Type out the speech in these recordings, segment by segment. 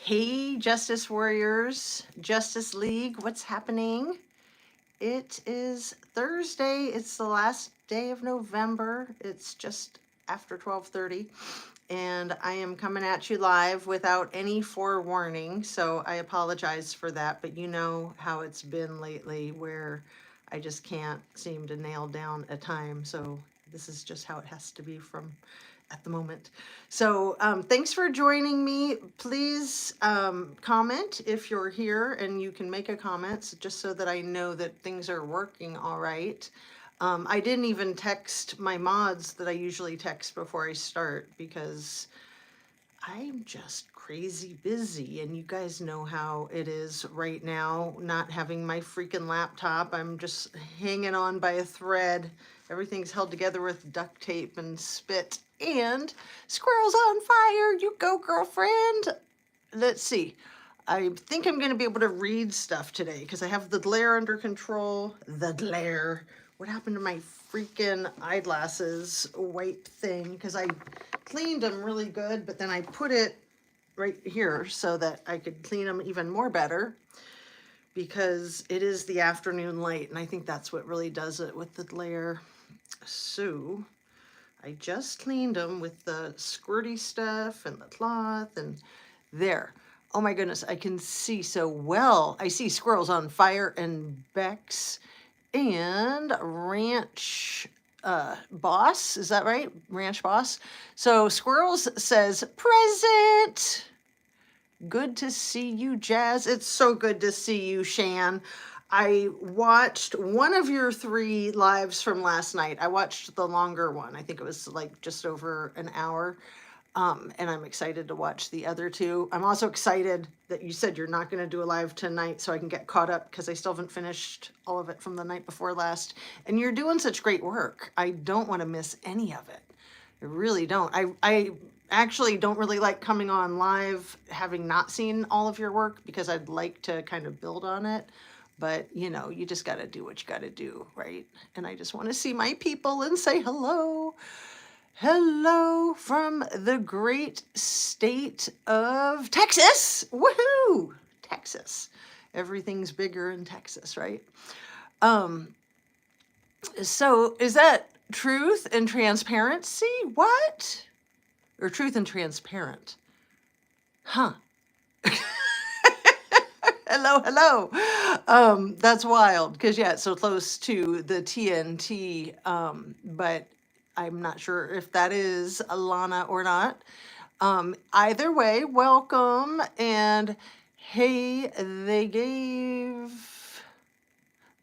Hey, Justice Warriors, Justice League, what's happening? It is Thursday. It's the last day of November. It's just after 12:30, and I am coming at you live without any forewarning, so I apologize for that, but you know how it's been lately where I just can't seem to nail down a time, so this is just how it has to be from at the moment. So thanks for joining me. Please comment if you're here, and you can make a comment just so that I know that things are working all right. I didn't even text my mods that I usually text before I start because I'm just crazy busy, and you guys know how it is right now, not having my freaking laptop. I'm just hanging on by a thread. Everything's held together with duct tape and spit. And squirrels on fire, you go, girlfriend. Let's see. I think I'm going to be able to read stuff today because I have the glare under control. The glare. What happened to my freaking eyeglasses wipe thing? Because I cleaned them really good, but then I put it right here so that I could clean them even more better because it is the afternoon light, and I think that's what really does it with the glare. So I just cleaned them with the squirty stuff and the cloth, and there. Oh my goodness, I can see so well. I see squirrels on fire and Bex and Ranch Boss. Is that right? Ranch Boss. So Squirrels says, present. Good to see you, Jazz. It's so good to see you, Shan. I watched one of your 3 lives from last night. I watched the longer one. I think it was like just over an hour. And I'm excited to watch the other 2. I'm also excited that you said you're not going to do a live tonight so I can get caught up because I still haven't finished all of it from the night before last. And you're doing such great work. I don't want to miss any of it. I really don't. I actually don't really like coming on live having not seen all of your work because I'd like to kind of build on it. But, you know, you just got to do what you got to do, right? And I just want to see my people and say hello. Hello from the great state of Texas. Woohoo! Texas. Everything's bigger in Texas, right? So is that truth and transparency? What? Or truth and transparent? Huh. Hello, hello. That's wild because yeah, it's so close to the TNT. But I'm not sure if that is Alana or not. Either way, welcome. And hey, they gave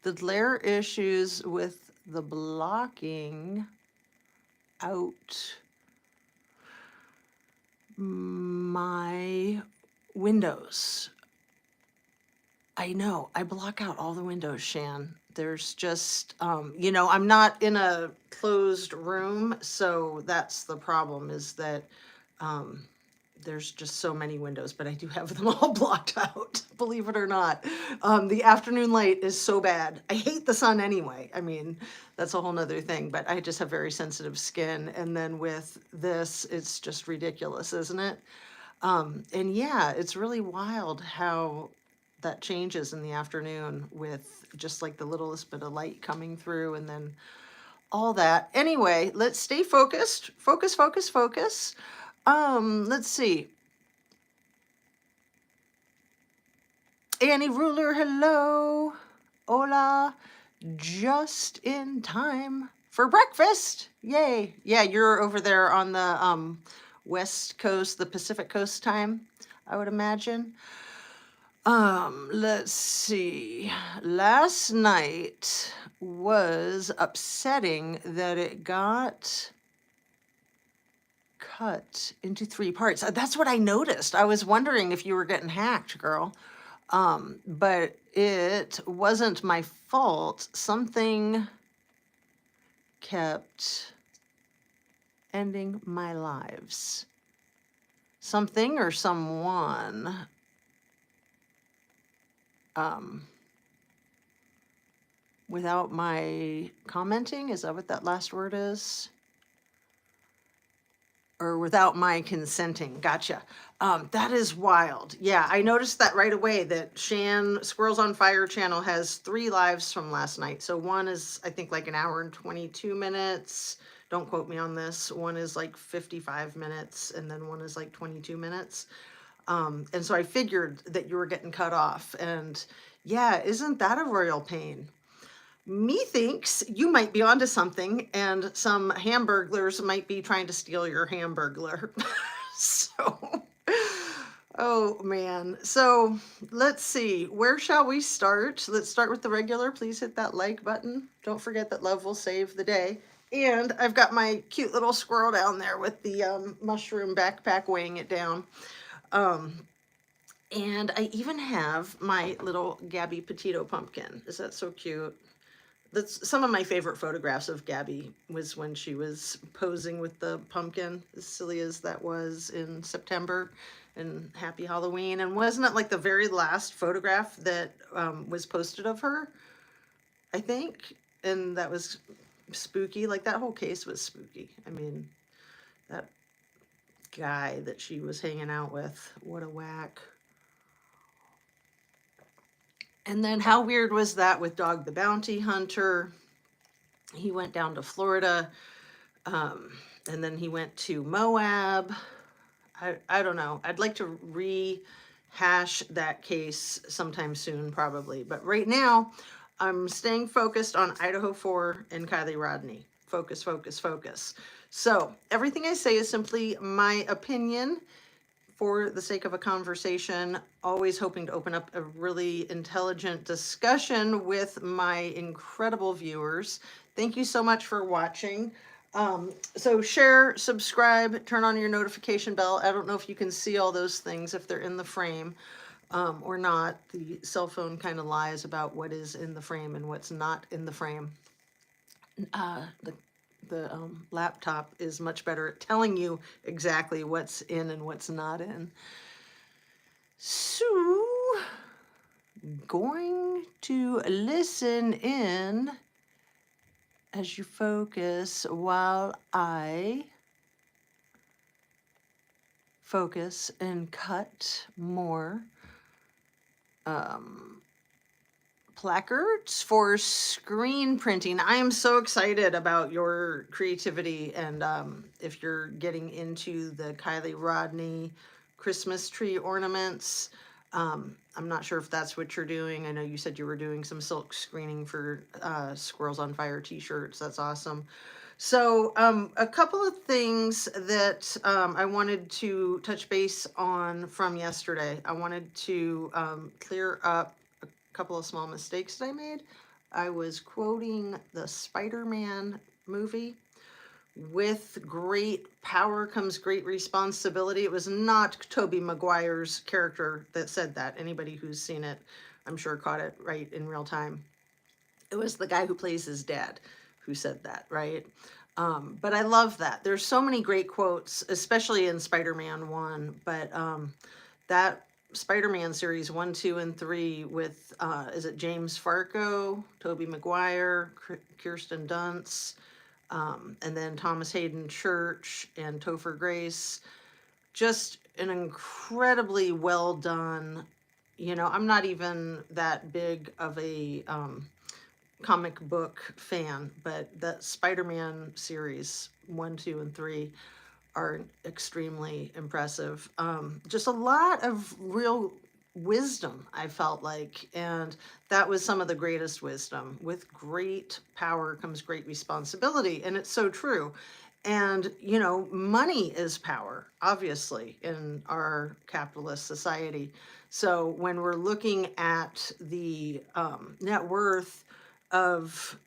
the glare issues with the blocking out my windows. I know, I block out all the windows, Shan. There's just, you know, I'm not in a closed room, so that's the problem is that there's just so many windows, but I do have them all blocked out, believe it or not. The afternoon light is so bad. I hate the sun anyway. I mean, that's a whole nother thing, but I just have very sensitive skin. And then with this, it's just ridiculous, isn't it? And yeah, it's really wild how that changes in the afternoon with just like the littlest bit of light coming through and then all that. Anyway, let's stay focused. Focus, focus, focus. Let's see. Annie Ruler, hello. Hola. Just in time for breakfast. Yay. Yeah, you're over there on the West Coast, the Pacific Coast time, I would imagine. Let's see. Last night was upsetting that it got cut into 3 parts. That's what I noticed. I was wondering if you were getting hacked, girl. But it wasn't my fault. Something kept ending my lives. Something or someone. Without my commenting, is that what that last word is? Or without my consenting, gotcha. That is wild. Yeah, I noticed that right away that Shan Squirrels on Fire channel has 3 lives from last night. So one is, I think, like an hour and 22 minutes. Don't quote me on this. One is like 55 minutes, and then one is like 22 minutes. And so I figured that you were getting cut off. And yeah, isn't that a royal pain? Methinks you might be onto something, and some hamburglers might be trying to steal your hamburglar. So, oh man. So let's see. Where shall we start? Let's start with the regular. Please hit that like button. Don't forget that love will save the day. And I've got my cute little squirrel down there with the mushroom backpack weighing it down. And I even have my little Gabby Petito pumpkin. Is that so cute? That's some of my favorite photographs of Gabby was when she was posing with the pumpkin, as silly as that was in September, and Happy Halloween. And wasn't it like the very last photograph that was posted of her, I think? And that was spooky. Like that whole case was spooky. I mean, that guy that she was hanging out with, what a whack. And then how weird was that with Dog the Bounty Hunter? He went down to Florida, and then he went to Moab. I don't know. I'd like to rehash that case sometime soon, probably. But right now, I'm staying focused on Idaho 4 and Kylie Rodney. Focus, focus, focus. So everything I say is simply my opinion for the sake of a conversation, always hoping to open up a really intelligent discussion with my incredible viewers. Thank you so much for watching. So share, subscribe, turn on your notification bell. I don't know if you can see all those things if they're in the frame or not. The cell phone kind of lies about what is in the frame and what's not in the frame. The laptop is much better at telling you exactly what's in and what's not in. So, going to listen in as you focus while I focus and cut more placards for screen printing. I am so excited about your creativity, and if you're getting into the Kylie Rodney Christmas tree ornaments, I'm not sure if that's what you're doing. I know you said you were doing some silk screening for Squirrels on Fire t-shirts. That's awesome. So a couple of things that I wanted to touch base on from yesterday. I wanted to clear up couple of small mistakes that I made. I was quoting the Spider-Man movie, with great power comes great responsibility. It was not Tobey Maguire's character that said that. Anybody who's seen it, I'm sure caught it right in real time. It was the guy who plays his dad who said that, right? But I love that. There's so many great quotes, especially in Spider-Man 1, but that Spider-Man series 1, 2, and 3 with, is it James Franco, Tobey Maguire, Kirsten Dunst, and then Thomas Hayden Church and Topher Grace. Just an incredibly well done, you know, I'm not even that big of a comic book fan, but that Spider-Man series 1, 2, and 3 are extremely impressive. Just a lot of real wisdom, I felt like, and that was some of the greatest wisdom. With great power comes great responsibility, and it's so true. And, you know, money is power, obviously, in our capitalist society. So when we're looking at the net worth of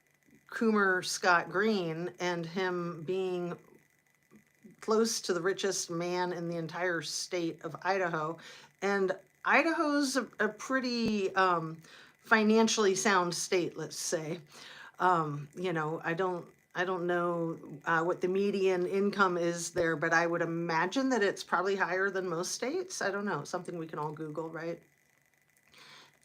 Coomer Scott Green and him being close to the richest man in the entire state of Idaho. And Idaho's a pretty financially sound state, let's say. You know, I don't know what the median income is there, but I would imagine that it's probably higher than most states. I don't know, something we can all Google, right?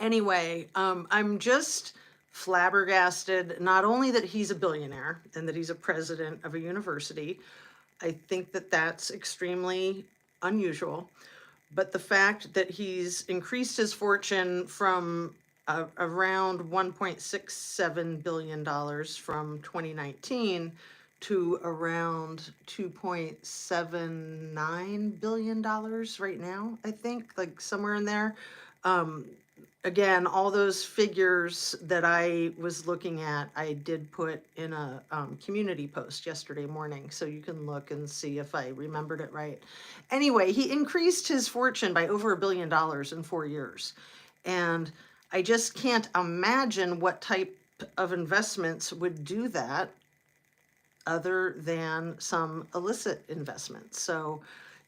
Anyway, I'm just flabbergasted, not only that he's a billionaire and that he's a president of a university. I think that that's extremely unusual. But the fact that he's increased his fortune from around $1.67 billion from 2019 to around $2.79 billion right now, I think, like somewhere in there. Um, Again, all those figures that I was looking at, I did put in a community post yesterday morning, so you can look and see if I remembered it right. Anyway, he increased his fortune by over $1 billion in 4 years. And I just can't imagine what type of investments would do that other than some illicit investments. So,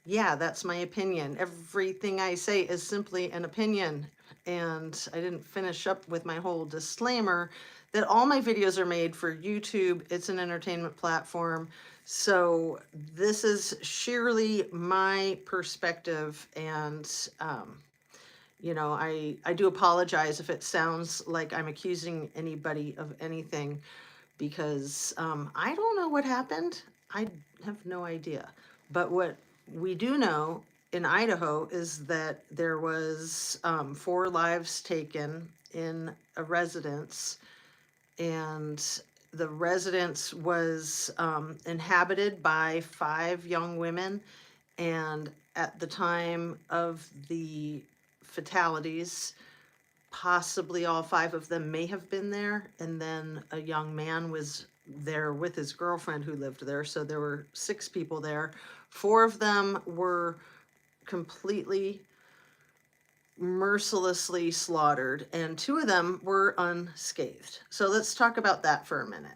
yeah, that's my opinion. Everything I say is simply an opinion. And I didn't finish up with my whole disclaimer that all my videos are made for YouTube. It's an entertainment platform. So this is sheerly my perspective. And, I do apologize if it sounds like I'm accusing anybody of anything, because I don't know what happened. I have no idea. But what we do know in Idaho is that there was 4 lives taken in a residence, and the residence was inhabited by 5 young women. And at the time of the fatalities, possibly all 5 of them may have been there, and then a young man was there with his girlfriend who lived there. So there were 6 people there. 4 of them were completely mercilessly slaughtered, and 2 of them were unscathed. So let's talk about that for a minute,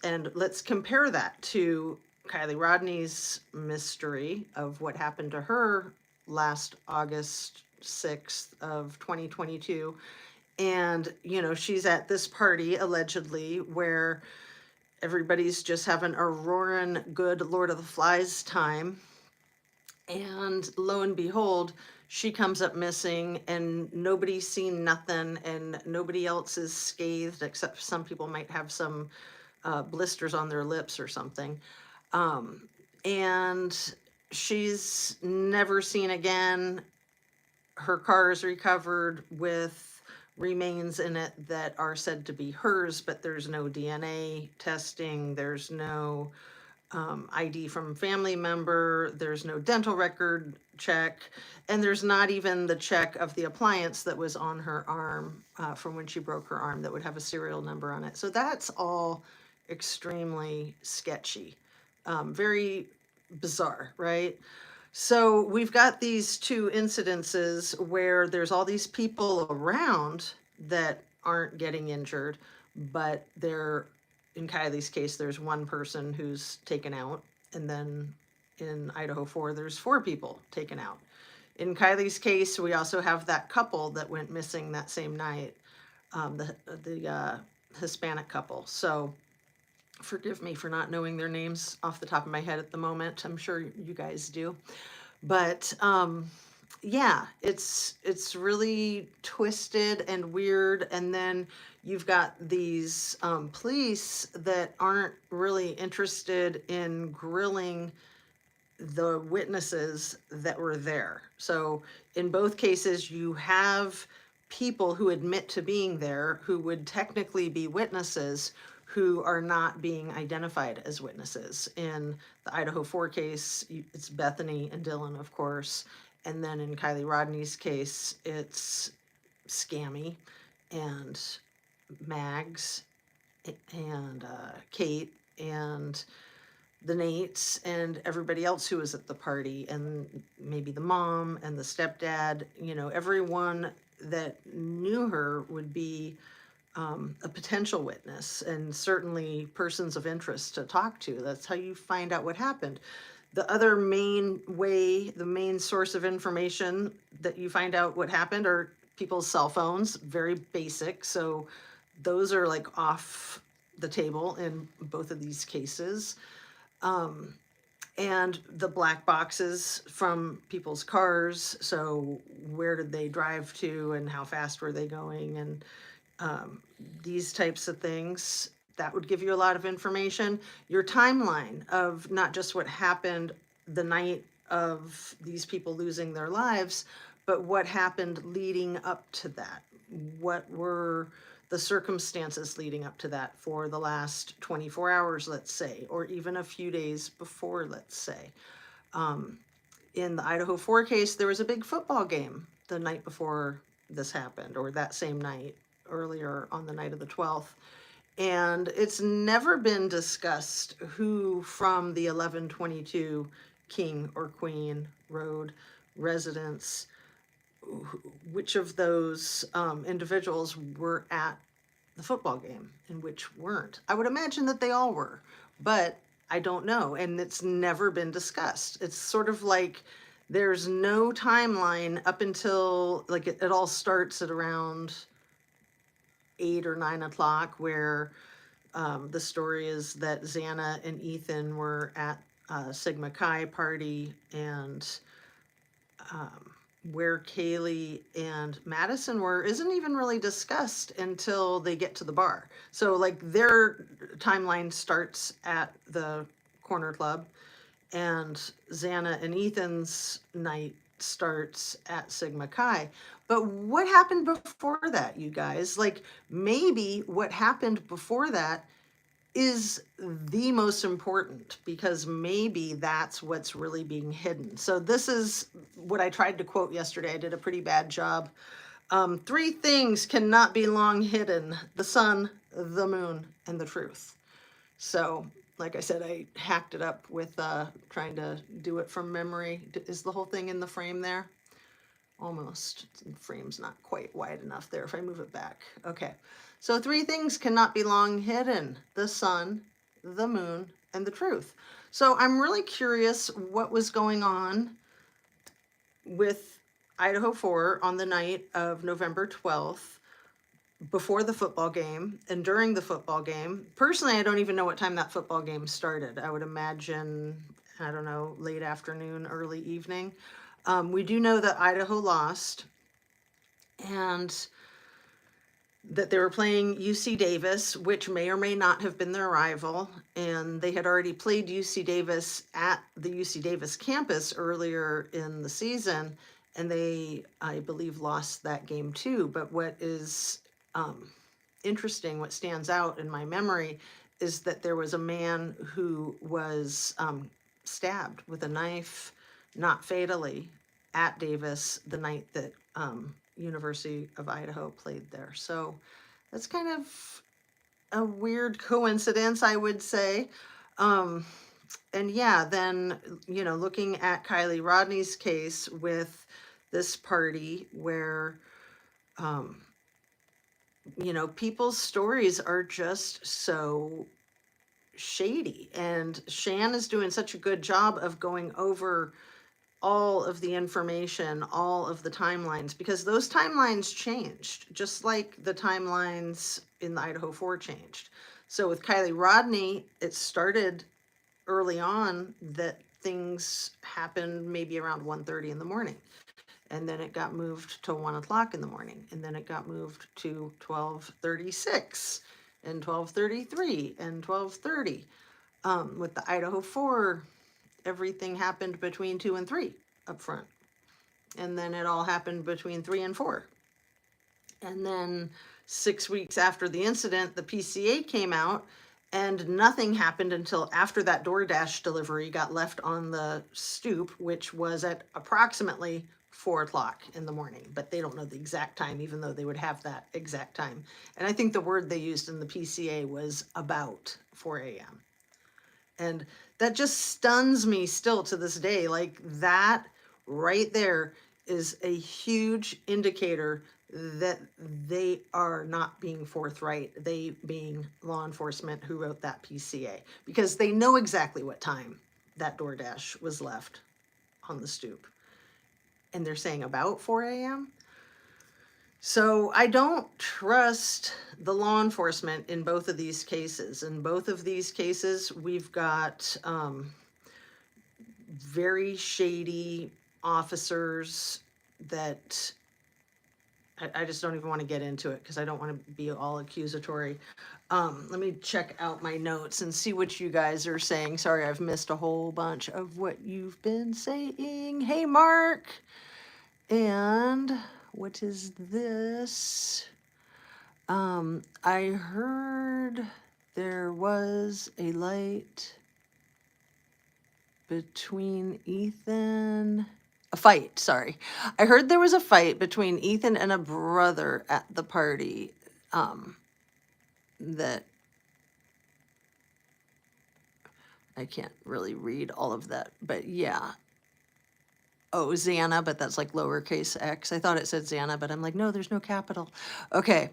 and let's compare that to Kylie Rodney's mystery of what happened to her last August 6th of 2022. And she's at this party allegedly where everybody's just having a roaring good Lord of the Flies time, and lo and behold, she comes up missing, and nobody's seen nothing, and nobody else is scathed, except some people might have some blisters on their lips or something. And she's never seen again. Her car is recovered with remains in it that are said to be hers, but there's no DNA testing, there's no ID from family member, there's no dental record check, and there's not even the check of the appliance that was on her arm from when she broke her arm that would have a serial number on it. So that's all extremely sketchy, very bizarre, right? So we've got these 2 incidences where there's all these people around that aren't getting injured, but they're, in Kylie's case, there's 1 person who's taken out, and then in Idaho 4, there's 4 people taken out. In Kylie's case, we also have that couple that went missing that same night, the Hispanic couple. So forgive me for not knowing their names off the top of my head at the moment. I'm sure you guys do. But yeah, it's really twisted and weird. And then you've got these police that aren't really interested in grilling the witnesses that were there. So in both cases, you have people who admit to being there who would technically be witnesses who are not being identified as witnesses. In the Idaho 4 case, it's Bethany and Dylan, of course. And then in Kylie Rodney's case, it's Scammy and Mags and Kate and the Nates and everybody else who was at the party, and maybe the mom and the stepdad. Everyone that knew her would be a potential witness, and certainly persons of interest to talk to. That's how you find out what happened. The other main way, the main source of information that you find out what happened are people's cell phones, very basic. So those are like off the table in both of these cases. And the black boxes from people's cars. So where did they drive to, and how fast were they going, and these types of things. That would give you a lot of information. Your timeline of not just what happened the night of these people losing their lives, but what happened leading up to that. What were the circumstances leading up to that for the last 24 hours, let's say, or even a few days before, let's say. In the Idaho 4 case, there was a big football game the night before this happened, or that same night, earlier on the night of the 12th. And it's never been discussed who from the 1122 King or Queen Road residents, which of those individuals were at the football game and which weren't. I would imagine that they all were, but I don't know. And it's never been discussed. It's sort of like there's no timeline up until like it all starts at around 8 or 9 o'clock, where the story is that Xana and Ethan were at Sigma Chi party, and where Kaylee and Madison were isn't even really discussed until they get to the bar. So like their timeline starts at the corner club, and Xana and Ethan's night starts at Sigma Chi. But what happened before that, you guys? Like maybe what happened before that is the most important, because maybe that's what's really being hidden. So this is what I tried to quote yesterday. I did a pretty bad job. 3 things cannot be long hidden: the sun, the moon, and the truth. So like I said, I hacked it up with trying to do it from memory. Is the whole thing in the frame there? Almost. The frame's not quite wide enough there if I move it back. Okay. So 3 things cannot be long hidden: the sun, the moon, and the truth. So I'm really curious what was going on with Idaho 4 on the night of November 12th, before the football game and during the football game. Personally, I don't even know what time that football game started. I would imagine, I don't know, late afternoon, early evening. We do know that Idaho lost, and that they were playing UC Davis, which may or may not have been their rival. And they had already played UC Davis at the UC Davis campus earlier in the season, and they, I believe, lost that game too. But what is interesting, what stands out in my memory, is that there was a man who was stabbed with a knife, not fatally, at Davis the night that University of Idaho played there. So that's kind of a weird coincidence, I would say. And yeah, then, you know, looking at Kylie Rodney's case with this party where, you know, people's stories are just so shady. And Shan is doing such a good job of going over all of the information, all of the timelines, because those timelines changed, just like the timelines in the Idaho 4 changed. So with Kylie Rodney, it started early on that things happened maybe around 1:30 in the morning. And then it got moved to 1 o'clock in the morning. And then it got moved to 12:36 and 12:33 and 12:30. With the Idaho 4, everything happened between 2 and 3 up front. And then it all happened between 3 and 4. And then 6 weeks after the incident, the PCA came out, and nothing happened until after that DoorDash delivery got left on the stoop, which was at approximately 4 o'clock in the morning. But they don't know the exact time, even though they would have that exact time. And I think the word they used in the PCA was about 4 a.m. And that just stuns me still to this day. Like that right there is a huge indicator that they are not being forthright, they being law enforcement who wrote that PCA, because they know exactly what time that DoorDash was left on the stoop. And they're saying about 4 a.m. So I don't trust the law enforcement in both of these cases. In both of these cases, we've got very shady officers that I just don't even want to get into it because I don't want to be all accusatory. Let me check out my notes and see what you guys are saying. Sorry, I've missed a whole bunch of what you've been saying. Hey, Mark. And what is this? I heard there was a light between Ethan. A fight, sorry. I heard there was a fight between Ethan and a brother at the party. That I can't really read all of that, but yeah. Oh, Xana, but that's like lowercase x. I thought it said Xana, but I'm like, no, there's no capital. Okay.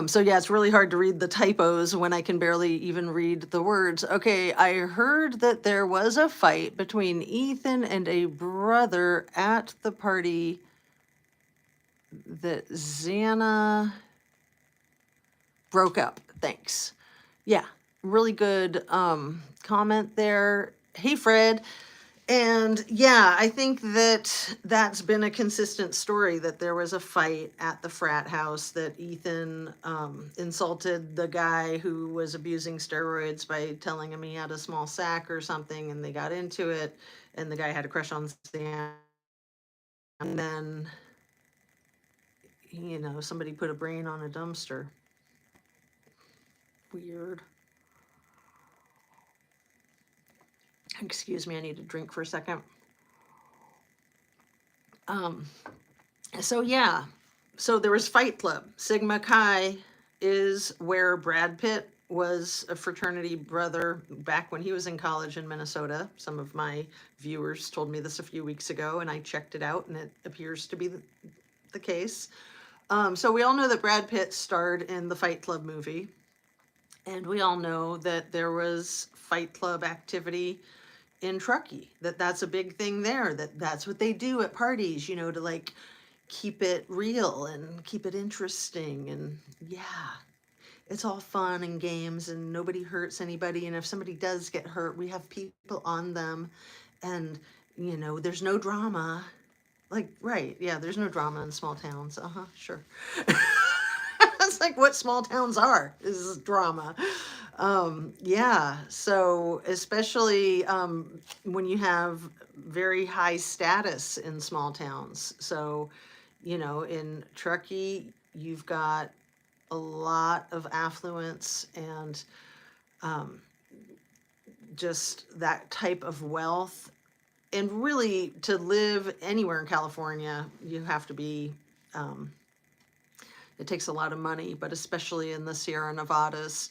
So yeah, it's really hard to read the typos when I can barely even read the words. Okay, I heard that there was a fight between Ethan and a brother at the party that Xana broke up. Thanks. Yeah, really good comment there. Hey, Fred. And yeah, I think that that's been a consistent story, that there was a fight at the frat house, that Ethan insulted the guy who was abusing steroids by telling him he had a small sack or something, and they got into it, and the guy had a crush on Stan. And then, somebody put a brain on a dumpster. Weird. Excuse me, I need a drink for a second. So yeah, so there was Fight Club. Sigma Chi is where Brad Pitt was a fraternity brother back when he was in college in Minnesota. Some of my viewers told me this a few weeks ago, and I checked it out, and it appears to be the case. So we all know that Brad Pitt starred in the Fight Club movie, and we all know that there was Fight Club activity in Truckee, that's a big thing there, that's what they do at parties, to like keep it real and keep it interesting. And yeah, it's all fun and games and nobody hurts anybody. And if somebody does get hurt, we have people on them, and there's no drama. Like, right, yeah, there's no drama in small towns. Sure. It's like what small towns are, is drama. Yeah, so especially when you have very high status in small towns. So, in Truckee, you've got a lot of affluence and just that type of wealth. And really, to live anywhere in California, you have to be, it takes a lot of money, but especially in the Sierra Nevadas.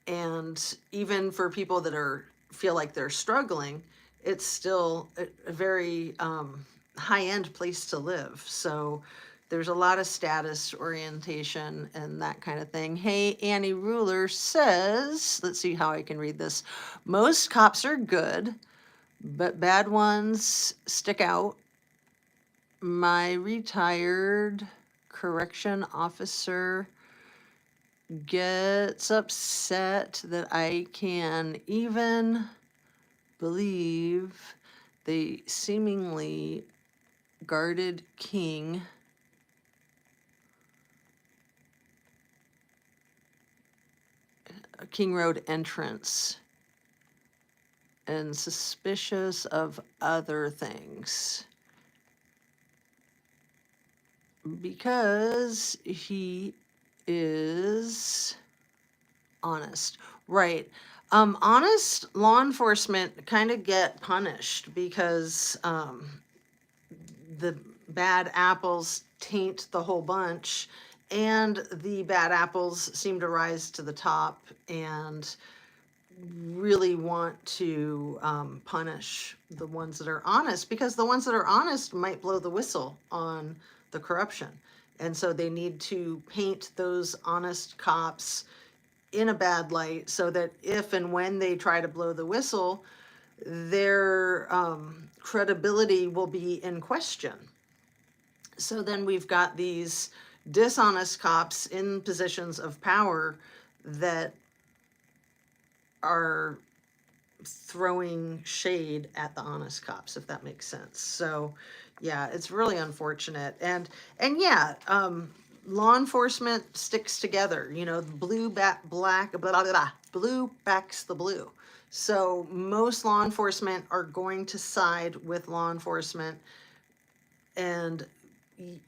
And even for people that feel like they're struggling, it's still a very high-end place to live. So there's a lot of status orientation and that kind of thing. Hey, Annie Ruler says, let's see how I can read this. Most cops are good, but bad ones stick out. My retired correction officer gets upset that I can even believe the seemingly guarded King Road entrance, and suspicious of other things because he is honest. Right. Honest law enforcement kind of get punished because the bad apples taint the whole bunch, and the bad apples seem to rise to the top and really want to punish the ones that are honest, because the ones that are honest might blow the whistle on the corruption. And so they need to paint those honest cops in a bad light so that if and when they try to blow the whistle, their credibility will be in question. So then we've got these dishonest cops in positions of power that are throwing shade at the honest cops, if that makes sense. So yeah, it's really unfortunate. And yeah, law enforcement sticks together, you know, black, blah, blah, blah, blue backs the blue. So most law enforcement are going to side with law enforcement. And,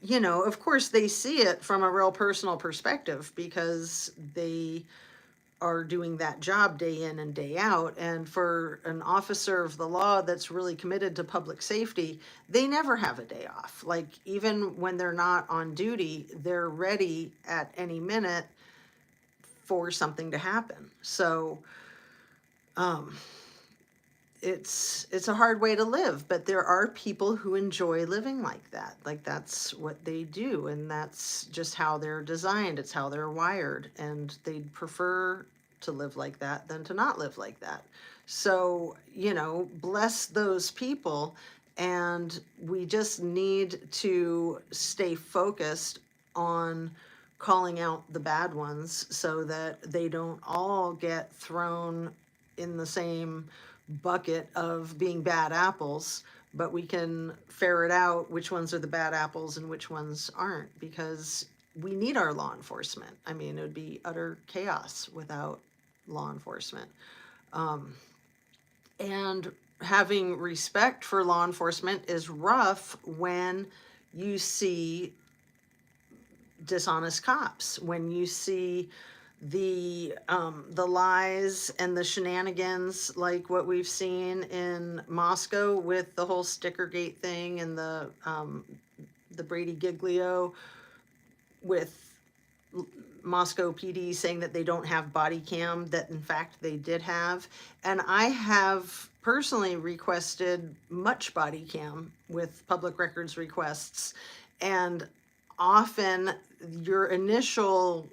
you know, of course, they see it from a real personal perspective because they are doing that job day in and day out. And for an officer of the law that's really committed to public safety, they never have a day off. Like, even when they're not on duty, they're ready at any minute for something to happen. So, um, it's a hard way to live, but there are people who enjoy living like that. Like, that's what they do, and that's just how they're designed. It's how they're wired, and they'd prefer to live like that than to not live like that. So, you know, bless those people, and we just need to stay focused on calling out the bad ones so that they don't all get thrown in the same bucket of being bad apples, but we can ferret out which ones are the bad apples and which ones aren't, because we need our law enforcement. I mean, it would be utter chaos without law enforcement. And having respect for law enforcement is rough when you see dishonest cops, when you see the lies and the shenanigans, like what we've seen in Moscow with the whole Stickergate thing, and the Brady Giglio with Moscow PD saying that they don't have body cam, that in fact they did have. And I have personally requested much body cam with public records requests, and often your initial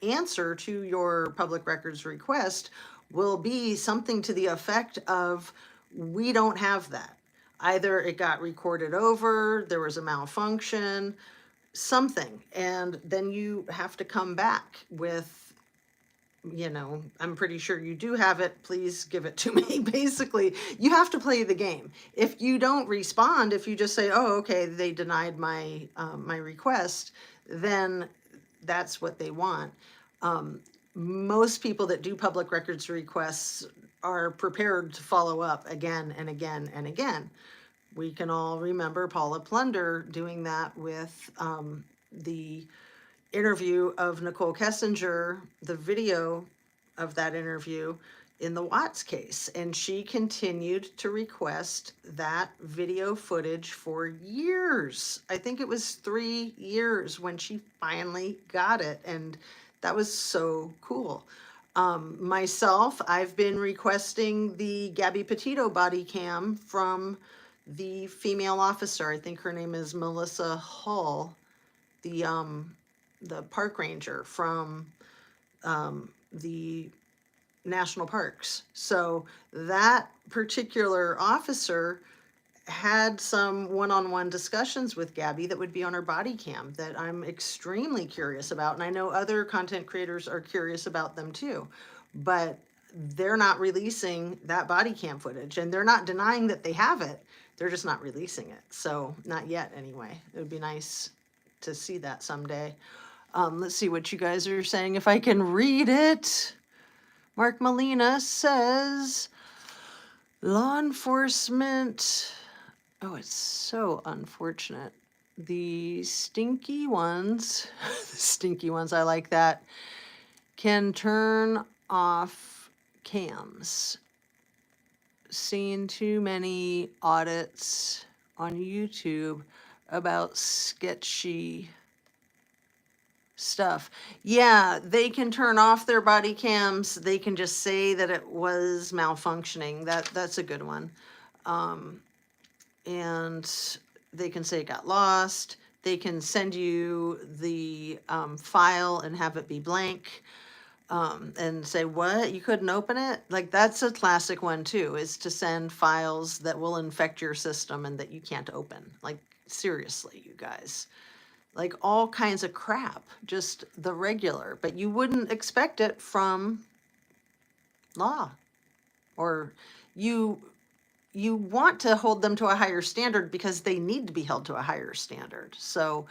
answer to your public records request will be something to the effect of, we don't have that. Either it got recorded over, there was a malfunction, something, and then you have to come back with, you know, I'm pretty sure you do have it, please give it to me. Basically, you have to play the game. If you don't respond, if you just say, oh, okay, they denied my my request, then that's what they want. Most people that do public records requests are prepared to follow up again and again and again. We can all remember Paula Plunder doing that with the interview of Nicole Kessinger, the video of that interview in the Watts case. And she continued to request that video footage for years. I think it was 3 years when she finally got it. And that was so cool. Myself, I've been requesting the Gabby Petito body cam from the female officer. I think her name is Melissa Hull, the park ranger from the national parks. So that particular officer had some one-on-one discussions with Gabby that would be on her body cam that I'm extremely curious about. And I know other content creators are curious about them too, but they're not releasing that body cam footage, and they're not denying that they have it. They're just not releasing it. So not yet anyway. It would be nice to see that someday. Let's see what you guys are saying, if I can read it. Mark Molina says, law enforcement, oh, it's so unfortunate. The stinky ones, the stinky ones, I like that, can turn off cams. Seen too many audits on YouTube about sketchy stuff. Yeah, they can turn off their body cams. They can just say that it was malfunctioning. That's a good one. And they can say it got lost. They can send you the file and have it be blank, and say, what, you couldn't open it? Like, that's a classic one too, is to send files that will infect your system and that you can't open. Like, seriously, you guys. Like, all kinds of crap, just the regular, but you wouldn't expect it from law. Or you want to hold them to a higher standard because they need to be held to a higher standard. So,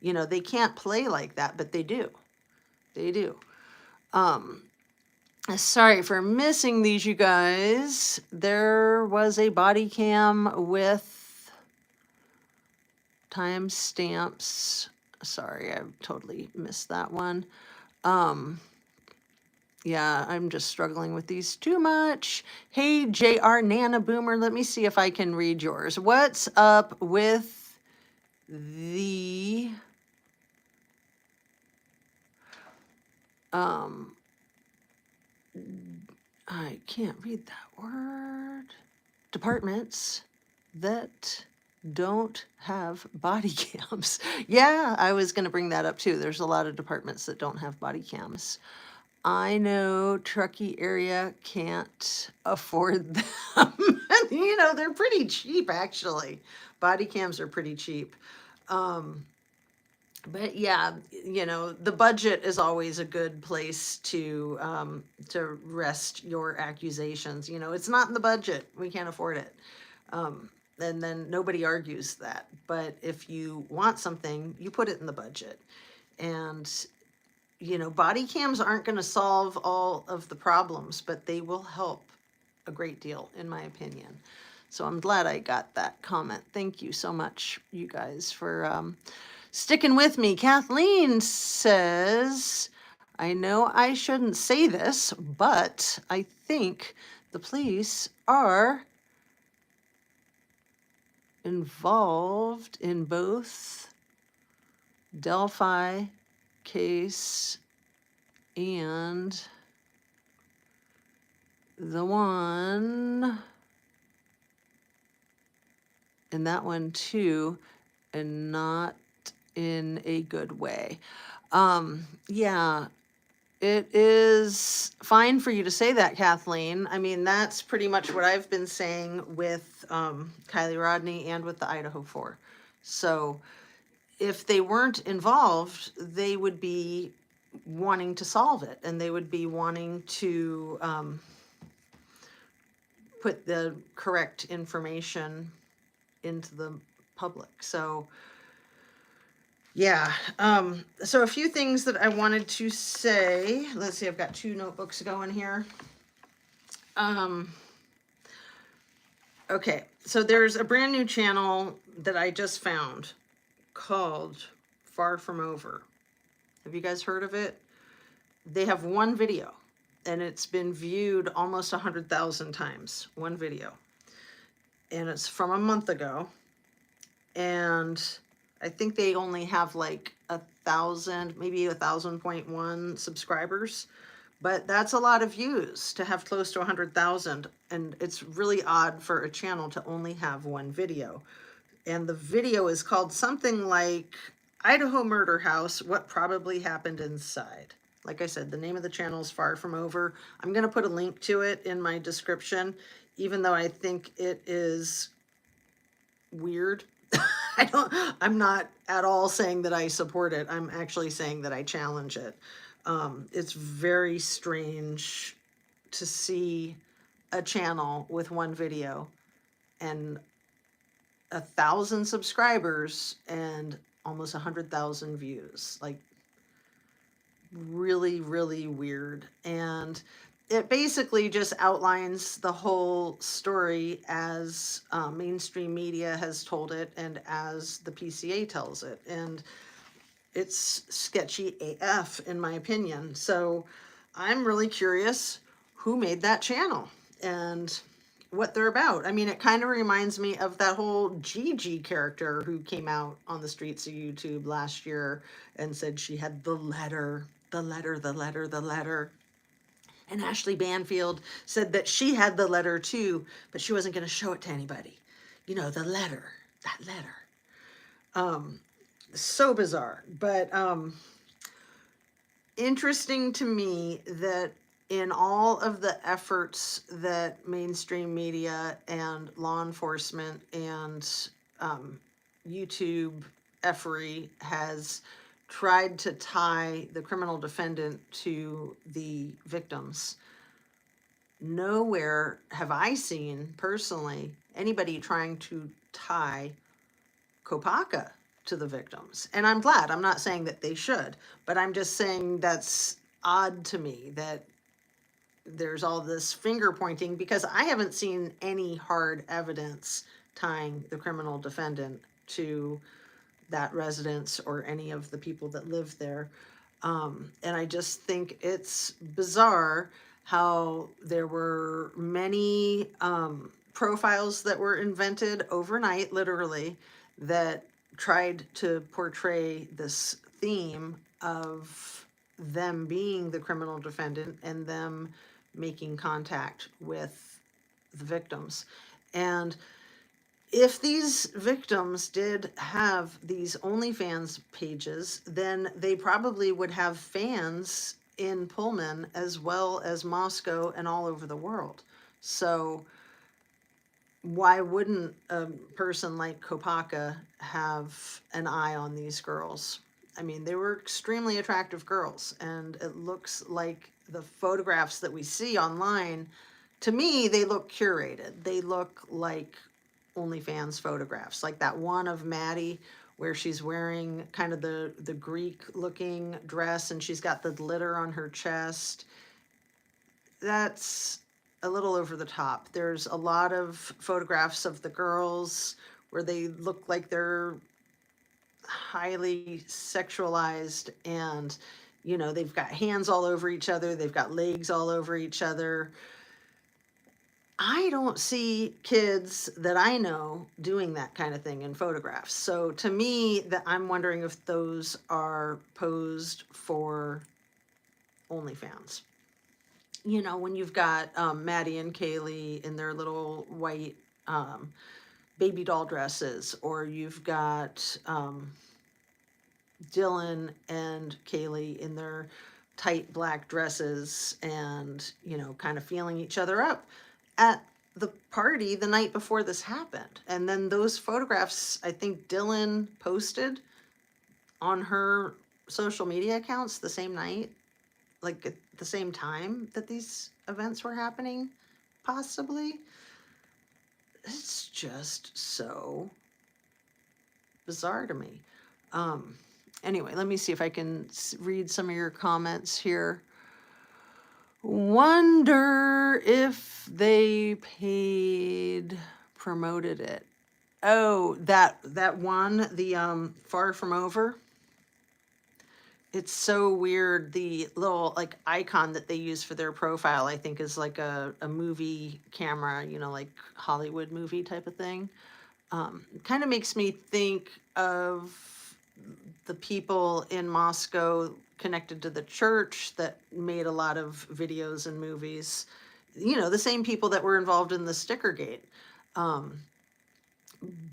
You know, they can't play like that, but they do. They do. Um, Sorry for missing these, you guys. There was a body cam with timestamps. Sorry, I totally missed that one. Yeah, I'm just struggling with these too much. Hey, JR Nana Boomer, let me see if I can read yours. What's up with the I can't read that word. Departments that don't have body cams. Yeah, I was going to bring that up too. There's a lot of departments that don't have body cams. I know Truckee area can't afford them. You know, they're pretty cheap actually. Body cams are pretty cheap. But yeah, you know, the budget is always a good place to rest your accusations. You know, it's not in the budget. We can't afford it. And then nobody argues that. But if you want something, you put it in the budget. And you know, body cams aren't going to solve all of the problems, but they will help a great deal, in my opinion. So I'm glad I got that comment. Thank you so much, you guys, for sticking with me. Kathleen says, I know I shouldn't say this, but I think the police are involved in both Delphi case and the one and that one too, and not in a good way. Yeah, it is fine for you to say that, Kathleen. I mean, that's pretty much what I've been saying with Kylie Rodney and with the Idaho 4. So if they weren't involved, they would be wanting to solve it, and they would be wanting to put the correct information into the public. So yeah, so a few things that I wanted to say. Let's see, I've got 2 notebooks going here. Okay, so there's a brand new channel that I just found called Far From Over. Have you guys heard of it? They have one video, and it's been viewed almost 100,000 times, one video. And it's from a month ago. And I think they only have like 1,000, maybe 1,000.1 subscribers. But that's a lot of views to have close to 100,000. And it's really odd for a channel to only have one video. And the video is called something like Idaho Murder House, What Probably Happened Inside. Like I said, the name of the channel is Far From Over. I'm going to put a link to it in my description, even though I think it is weird. I'm not at all saying that I support it. I'm actually saying that I challenge it. It's very strange to see a channel with one video and 1,000 subscribers and almost 100,000 views. Like, really, really weird. And it basically just outlines the whole story as mainstream media has told it and as the PCA tells it. And it's sketchy AF, in my opinion. So I'm really curious who made that channel and what they're about. I mean, it kind of reminds me of that whole Gigi character who came out on the streets of YouTube last year and said she had the letter. And Ashley Banfield said that she had the letter too, but she wasn't going to show it to anybody. You know, the letter, that letter. So bizarre, but interesting to me that in all of the efforts that mainstream media and law enforcement and YouTube effery has tried to tie the criminal defendant to the victims, nowhere have I seen personally anybody trying to tie Kopaka to the victims. And I'm glad. I'm not saying that they should, but I'm just saying that's odd to me that there's all this finger pointing, because I haven't seen any hard evidence tying the criminal defendant to that residence or any of the people that live there. And I just think it's bizarre how there were many profiles that were invented overnight, literally, that tried to portray this theme of them being the criminal defendant and them making contact with the victims. And if these victims did have these OnlyFans pages, then they probably would have fans in Pullman as well as Moscow and all over the world. So why wouldn't a person like Kopaka have an eye on these girls? I mean, they were extremely attractive girls, and it looks like the photographs that we see online, to me, they look curated. They look like OnlyFans photographs, like that one of Maddie where she's wearing kind of the Greek looking dress and she's got the glitter on her chest. That's a little over the top. There's a lot of photographs of the girls where they look like they're highly sexualized, and you know, they've got hands all over each other, they've got legs all over each other. I don't see kids that I know doing that kind of thing in photographs. So to me, that I'm wondering if those are posed for OnlyFans. You know, when you've got Maddie and Kaylee in their little white baby doll dresses, or you've got Dylan and Kaylee in their tight black dresses and, you know, kind of feeling each other up at the party the night before this happened. And then those photographs, I think Dylan posted on her social media accounts the same night, like at the same time that these events were happening, possibly. It's just so bizarre to me. Anyway, let me see if I can read some of your comments here. Wonder if they promoted it. Oh, that one, the Far From Over. It's so weird. The little like icon that they use for their profile, I think, is like a movie camera, you know, like Hollywood movie type of thing. Kind of makes me think of the people in Moscow connected to the church that made a lot of videos and movies. You know, the same people that were involved in the Stickergate.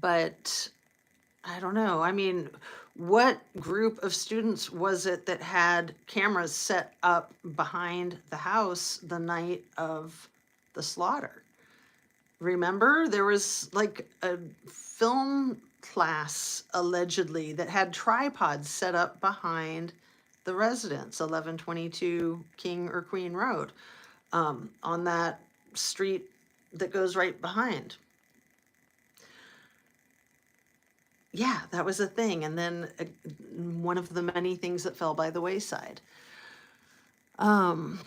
But I don't know. I mean, what group of students was it that had cameras set up behind the house the night of the slaughter? Remember, there was like a film class allegedly that had tripods set up behind the residence, 1122 King or Queen Road, on that street that goes right behind. Yeah, that was a thing. And then one of the many things that fell by the wayside. I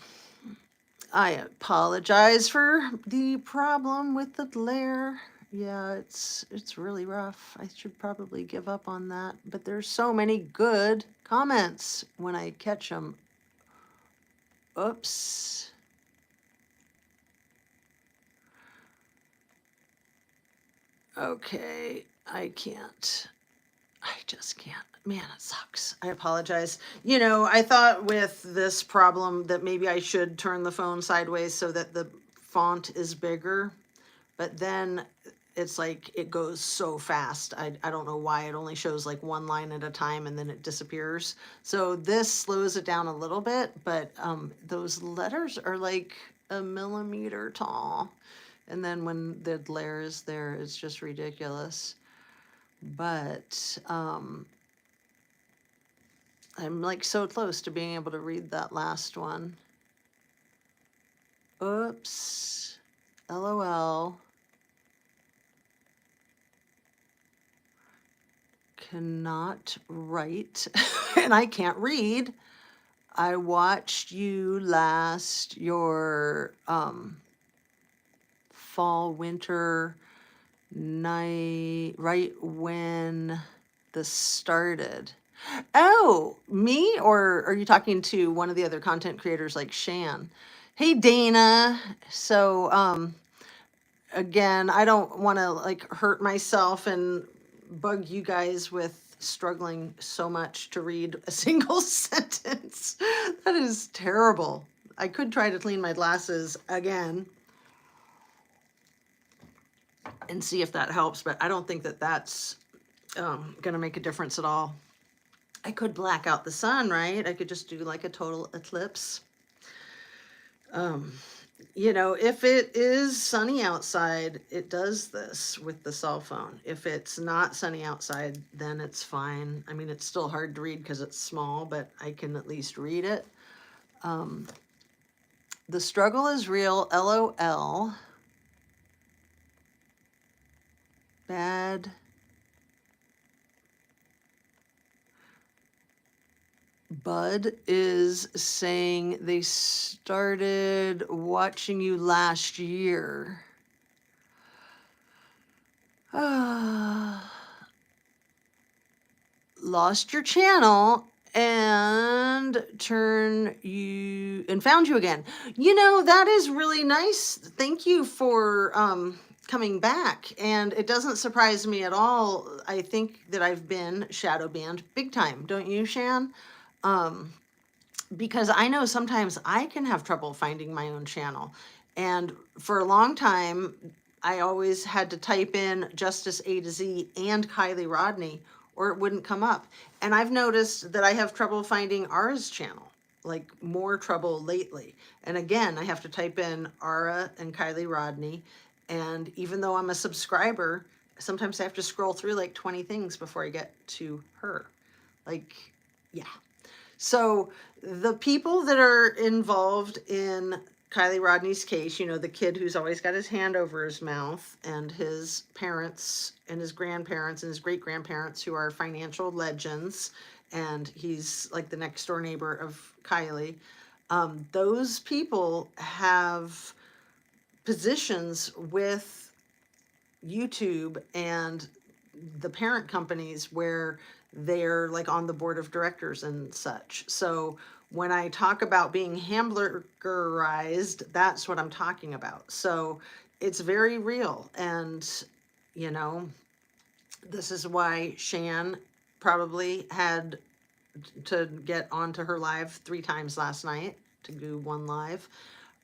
apologize for the problem with the glare. Yeah, it's really rough. I should probably give up on that, but there's so many good comments when I catch them. Oops. Okay, I can't. I just can't. Man, it sucks. I apologize. You know, I thought with this problem that maybe I should turn the phone sideways so that the font is bigger, but then it's like it goes so fast. I don't know why it only shows like one line at a time and then it disappears. So this slows it down a little bit, but those letters are like a millimeter tall. And then when the glare is there, it's just ridiculous. But I'm like so close to being able to read that last one. Oops. LOL. cannot write and I can't read. I watched you last your fall winter night right when this started. Oh, me? Or are you talking to one of the other content creators like Shan? Hey, Dana. So, again, I don't want to like hurt myself and bug you guys with struggling so much to read a single sentence. That is terrible. I could try to clean my glasses again and see if that helps, but I don't think that that's going to make a difference at all. I could black out the sun, right? I could just do like a total eclipse. You know, if it is sunny outside, it does this with the cell phone. If it's not sunny outside, then it's fine. I mean, it's still hard to read because it's small, but I can at least read it. The struggle is real, LOL. Bad. Bud is saying they started watching you last year. Lost your channel and found you again. You know, that is really nice. Thank you for coming back. And it doesn't surprise me at all. I think that I've been shadow banned big time. Don't you, Shan? Because I know sometimes I can have trouble finding my own channel. And for a long time, I always had to type in Justice A to Z and Kylie Rodney, or it wouldn't come up. And I've noticed that I have trouble finding Ara's channel, like more trouble lately. And again, I have to type in Ara and Kylie Rodney. And even though I'm a subscriber, sometimes I have to scroll through like 20 things before I get to her. Like, yeah. So the people that are involved in Kylie Rodney's case, you know, the kid who's always got his hand over his mouth, and his parents and his grandparents and his great grandparents who are financial legends, and he's like the next door neighbor of Kylie. Those people have positions with YouTube and the parent companies where they're like on the board of directors and such. So when I talk about being hamburgerized, that's what I'm talking about. So it's very real. And, you know, this is why Shan probably had to get onto her live 3 times last night to do one live.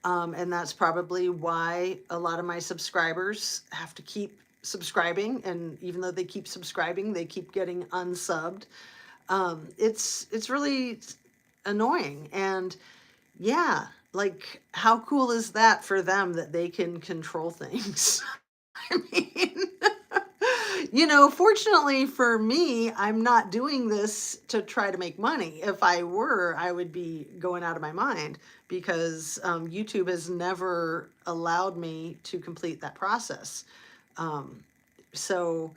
And that's probably why a lot of my subscribers have to keep subscribing, and even though they keep subscribing, they keep getting unsubbed. It's really annoying. And yeah, like how cool is that for them that they can control things? I mean, you know, fortunately for me, I'm not doing this to try to make money. If I were, I would be going out of my mind, because YouTube has never allowed me to complete that process. So,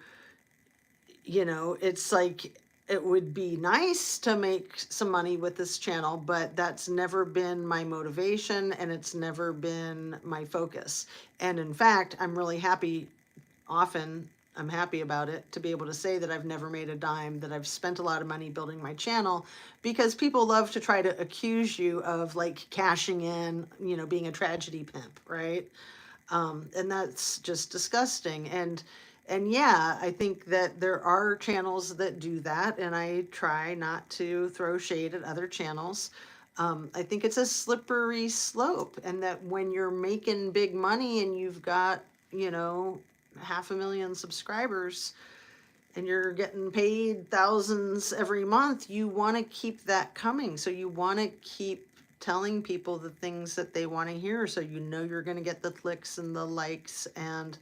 you know, it's like, it would be nice to make some money with this channel, but that's never been my motivation, and it's never been my focus. And in fact, I'm really happy, I'm happy about it, to be able to say that I've never made a dime, that I've spent a lot of money building my channel, because people love to try to accuse you of like cashing in, you know, being a tragedy pimp, right? And that's just disgusting. And yeah, I think that there are channels that do that, and I try not to throw shade at other channels. I think it's a slippery slope, and that when you're making big money and you've got, you know, 500,000 subscribers and you're getting paid thousands every month, you want to keep that coming. So you want to keep telling people the things that they want to hear, so you know you're going to get the clicks and the likes, and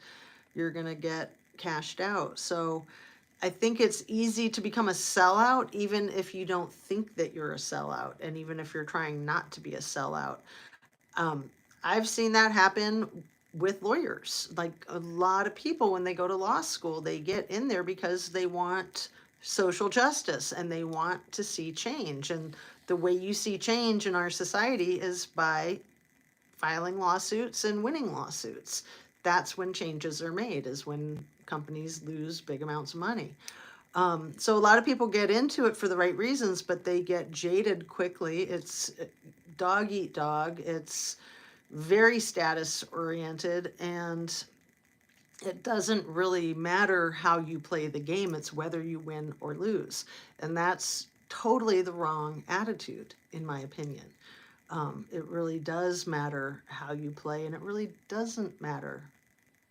you're going to get cashed out. So I think it's easy to become a sellout, even if you don't think that you're a sellout, and even if you're trying not to be a sellout. I've seen that happen with lawyers. Like a lot of people, when they go to law school, they get in there because they want social justice and they want to see change. And the way you see change in our society is by filing lawsuits and winning lawsuits. That's when changes are made, is when companies lose big amounts of money. So a lot of people get into it for the right reasons, but they get jaded quickly. It's dog eat dog. It's very status oriented, and it doesn't really matter how you play the game. It's whether you win or lose. And that's totally the wrong attitude, in my opinion. It really does matter how you play, and it really doesn't matter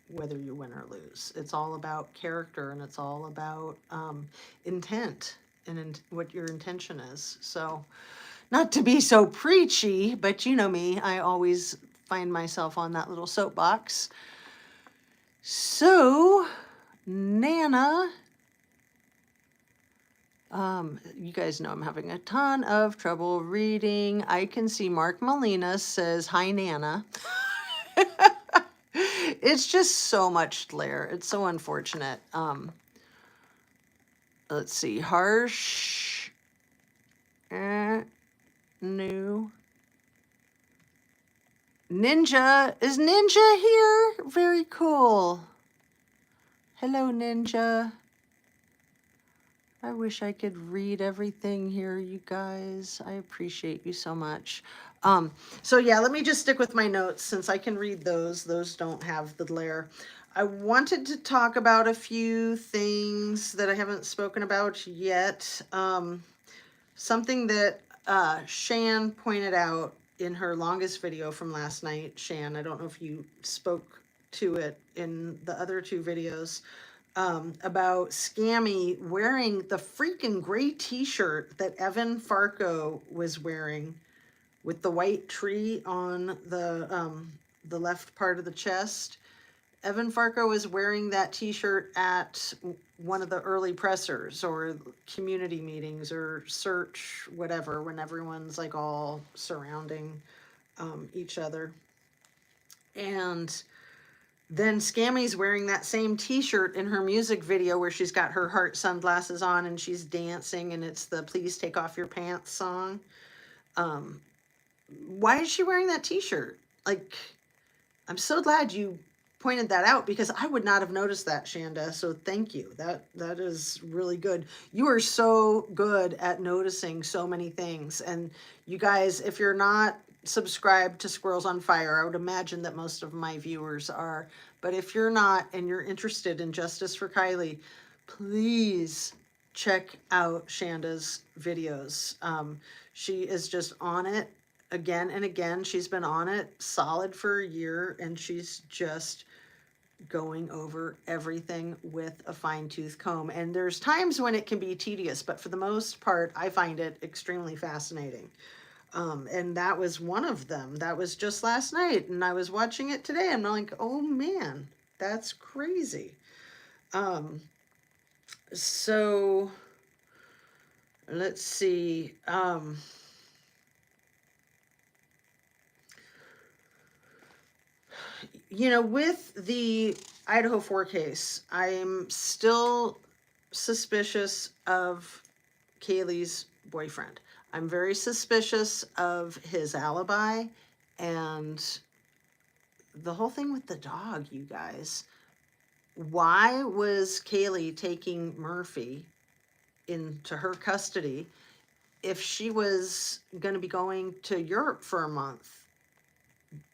whether you win or lose. It's all about character, and it's all about intent and what your intention is. So, not to be so preachy, but you know me, I always find myself on that little soapbox. So, Nana, you guys know I'm having a ton of trouble reading. I can see Mark Molina says, "Hi, Nana." It's just so much glare. It's so unfortunate. Let's see. Harsh. New. Ninja. Is Ninja here? Very cool. Hello, Ninja. I wish I could read everything here, you guys. I appreciate you so much. So yeah, let me just stick with my notes since I can read those. Those don't have the glare. I wanted to talk about a few things that I haven't spoken about yet. Something that Shan pointed out in her longest video from last night. Shan, I don't know if you spoke to it in the other two videos. About Scammy wearing the freaking gray t-shirt that Evan Farco was wearing with the white tree on the left part of the chest. Evan Farco was wearing that t-shirt at one of the early pressers or community meetings or search, whatever, when everyone's like all surrounding each other. And then Scammy's wearing that same t-shirt in her music video where she's got her heart sunglasses on and she's dancing, and it's the "Please Take Off Your Pants" song. Why is she wearing that t-shirt? Like, I'm so glad you pointed that out because I would not have noticed that, Shanda. So thank you. That is really good. You are so good at noticing so many things. And you guys, if you're not subscribed to Squirrels on Fire, I would imagine that most of my viewers are. But if you're not and you're interested in Justice for Kylie, please check out Shanda's videos. She is just on it again and again. She's been on it solid for a year, and she's just going over everything with a fine-tooth comb. And there's times when it can be tedious, but for the most part, I find it extremely fascinating. And that was one of them. That was just last night, and I was watching it today. I'm like, oh man, that's crazy. So let's see. You know, with the Idaho 4 case, I'm still suspicious of Kaylee's boyfriend. I'm very suspicious of his alibi and the whole thing with the dog, you guys. Why was Kaylee taking Murphy into her custody if she was going to be going to Europe for a month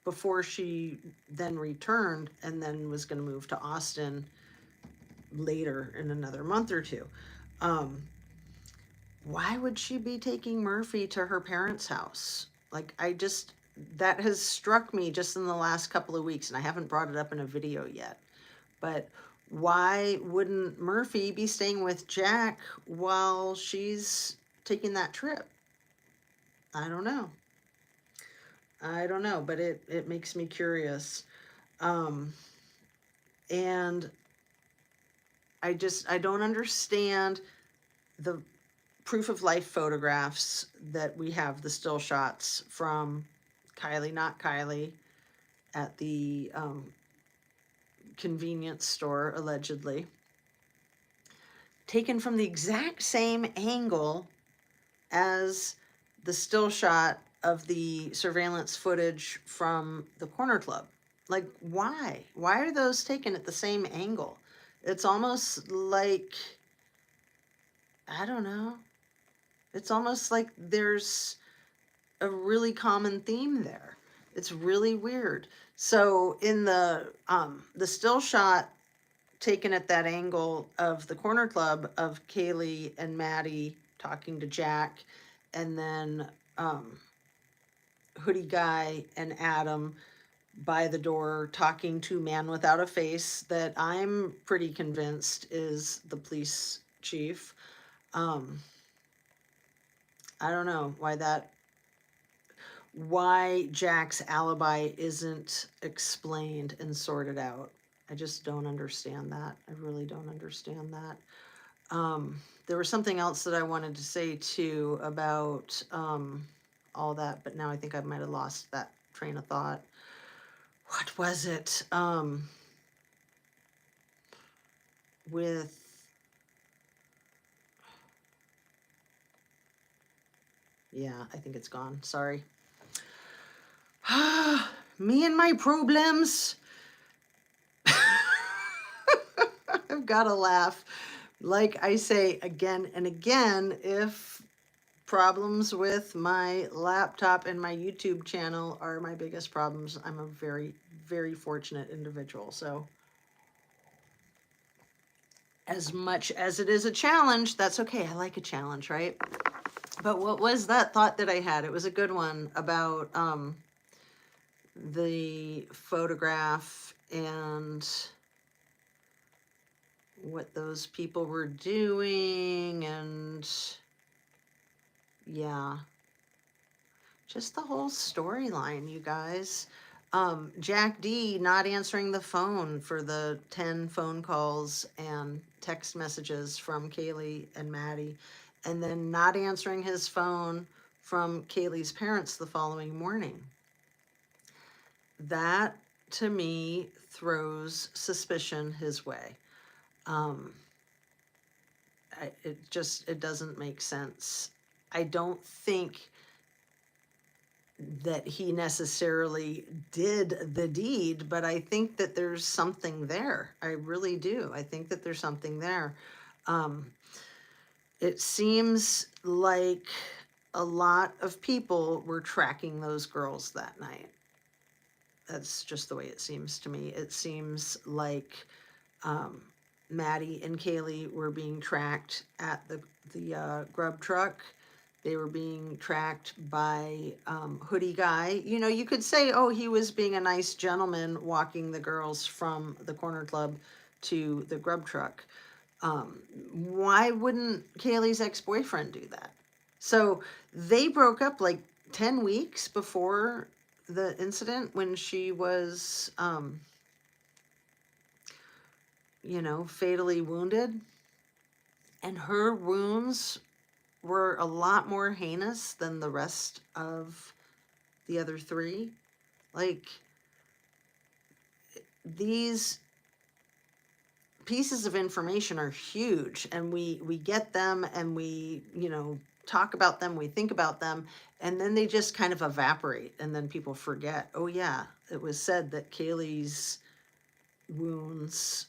before she then returned and then was going to move to Austin later in another month or two? Why would she be taking Murphy to her parents' house? Like, that has struck me just in the last couple of weeks, and I haven't brought it up in a video yet. But why wouldn't Murphy be staying with Jack while she's taking that trip? I don't know. But it makes me curious. And I don't understand the proof of life photographs that we have, the still shots from Kylie, not Kylie, at the convenience store, allegedly. taken from the exact same angle as the still shot of the surveillance footage from the corner club. Like, why? Why are those taken at the same angle? It's almost like, I don't know. It's almost like there's a really common theme there. It's really weird. So in the still shot taken at that angle of the corner club of Kaylee and Maddie talking to Jack, and then Hoodie Guy and Adam by the door talking to Man Without a Face, that I'm pretty convinced is the police chief. I don't know why Jack's alibi isn't explained and sorted out. I just don't understand that. I really don't understand that. There was something else that I wanted to say too about all that, but now I think I might have lost that train of thought. What was it? With yeah, I think it's gone. Sorry. Me and my problems. I've got to laugh. Like I say again and again, if problems with my laptop and my YouTube channel are my biggest problems, I'm a very, very fortunate individual. So as much as it is a challenge, that's okay. I like a challenge, right? But what was that thought that I had? It was a good one about the photograph and what those people were doing, and yeah, just the whole storyline, you guys. Jack D not answering the phone for the 10 phone calls and text messages from Kaylee and Maddie, and then not answering his phone from Kaylee's parents the following morning. That, to me, throws suspicion his way. It doesn't make sense. I don't think that he necessarily did the deed, but I think that there's something there. I really do. I think that there's something there. It seems like a lot of people were tracking those girls that night. That's just the way it seems to me. It seems like Maddie and Kaylee were being tracked at the grub truck. They were being tracked by Hoodie Guy. You know, you could say, oh, he was being a nice gentleman walking the girls from the corner club to the grub truck. Why wouldn't Kaylee's ex-boyfriend do that? So they broke up like 10 weeks before the incident, when she was, fatally wounded. And her wounds were a lot more heinous than the rest of the other three. Like, these pieces of information are huge, and we get them, and we, talk about them, we think about them, and then they just kind of evaporate, and then people forget, oh yeah, it was said that Kaylee's wounds,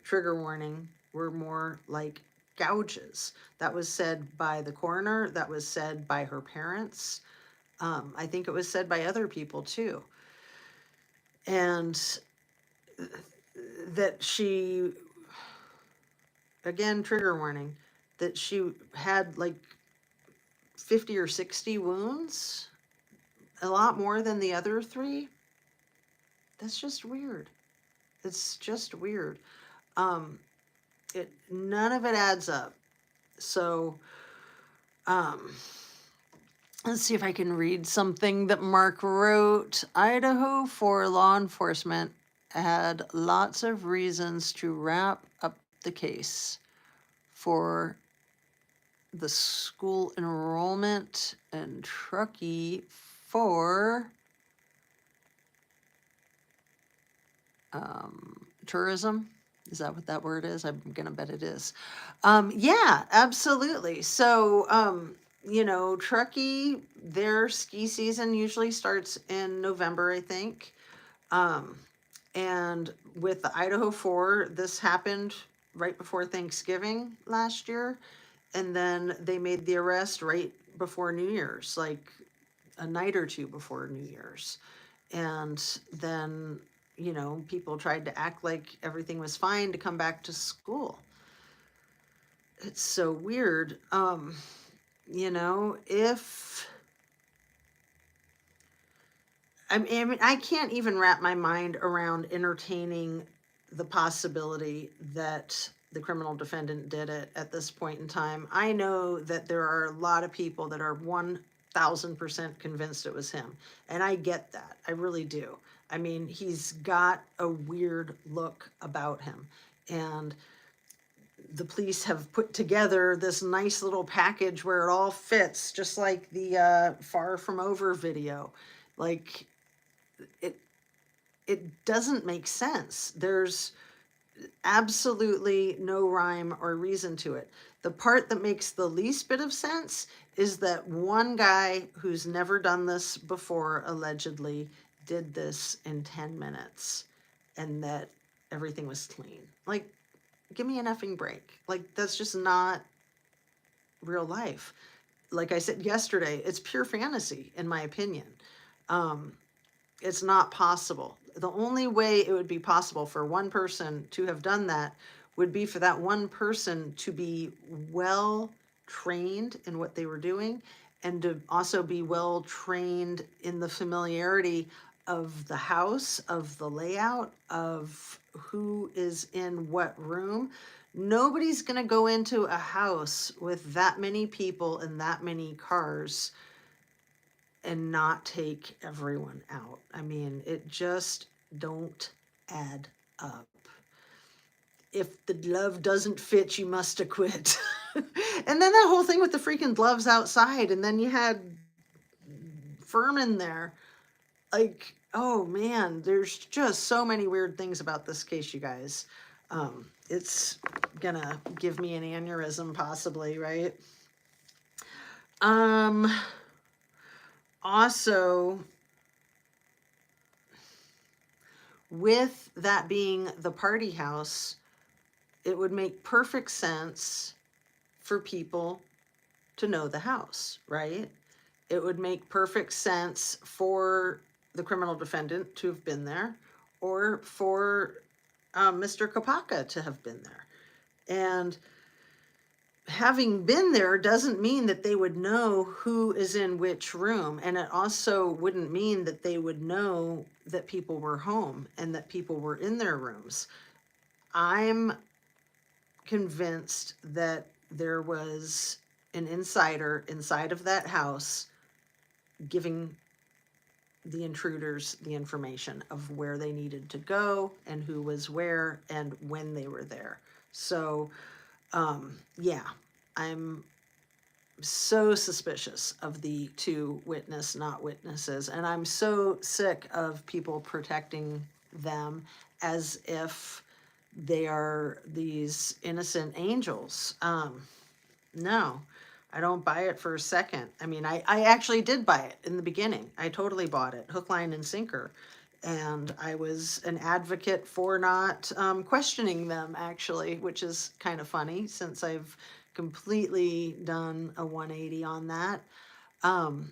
trigger warning, were more like gouges. That was said by the coroner. That was said by her parents. I think it was said by other people too. And that she, again, trigger warning, that she had like 50 or 60 wounds, a lot more than the other three. That's just weird. It's just weird. None of it adds up. So, let's see if I can read something that Mark wrote. Idaho for law enforcement had lots of reasons to wrap up the case for the school enrollment and Truckee for tourism. Is that what that word is? I'm gonna bet it is. Yeah, absolutely. So, Truckee, their ski season usually starts in November, I think. Um, and with the Idaho 4, this happened right before Thanksgiving last year. And then they made the arrest right before New Year's, like a night or two before New Year's. And then, people tried to act like everything was fine to come back to school. It's so weird. If I mean, I can't even wrap my mind around entertaining the possibility that the criminal defendant did it at this point in time. I know that there are a lot of people that are 1000% convinced it was him. And I get that. I really do. I mean, he's got a weird look about him. And the police have put together this nice little package where it all fits, just like the Far From Over video. Like, it it doesn't make sense. There's absolutely no rhyme or reason to it. The part that makes the least bit of sense is that one guy who's never done this before allegedly did this in 10 minutes and that everything was clean. Like, give me an effing break. Like, that's just not real life. Like I said yesterday, it's pure fantasy, in my opinion. Um, it's not possible. The only way it would be possible for one person to have done that would be for that one person to be well trained in what they were doing and to also be well trained in the familiarity of the house, of the layout, of who is in what room. Nobody's going to go into a house with that many people and that many cars and not take everyone out. I mean, it just don't add up. If the glove doesn't fit, you must acquit. And then that whole thing with the freaking gloves outside, and then you had Furman there. Like, oh man, there's just so many weird things about this case, you guys. It's gonna give me an aneurysm, possibly, right? Also, with that being the party house, it would make perfect sense for people to know the house, right? It would make perfect sense for the criminal defendant to have been there or for Mr. Kopaka to have been there. And having been there doesn't mean that they would know who is in which room. And it also wouldn't mean that they would know that people were home and that people were in their rooms. I'm convinced that there was an insider inside of that house giving the intruders the information of where they needed to go and who was where and when they were there. So, yeah, I'm so suspicious of the two witness, not witnesses. And I'm so sick of people protecting them as if they are these innocent angels. No, I don't buy it for a second. I mean, I actually did buy it in the beginning. I totally bought it, hook, line, and sinker. And I was an advocate for not questioning them, actually, which is kind of funny since I've completely done a 180 on that. Um,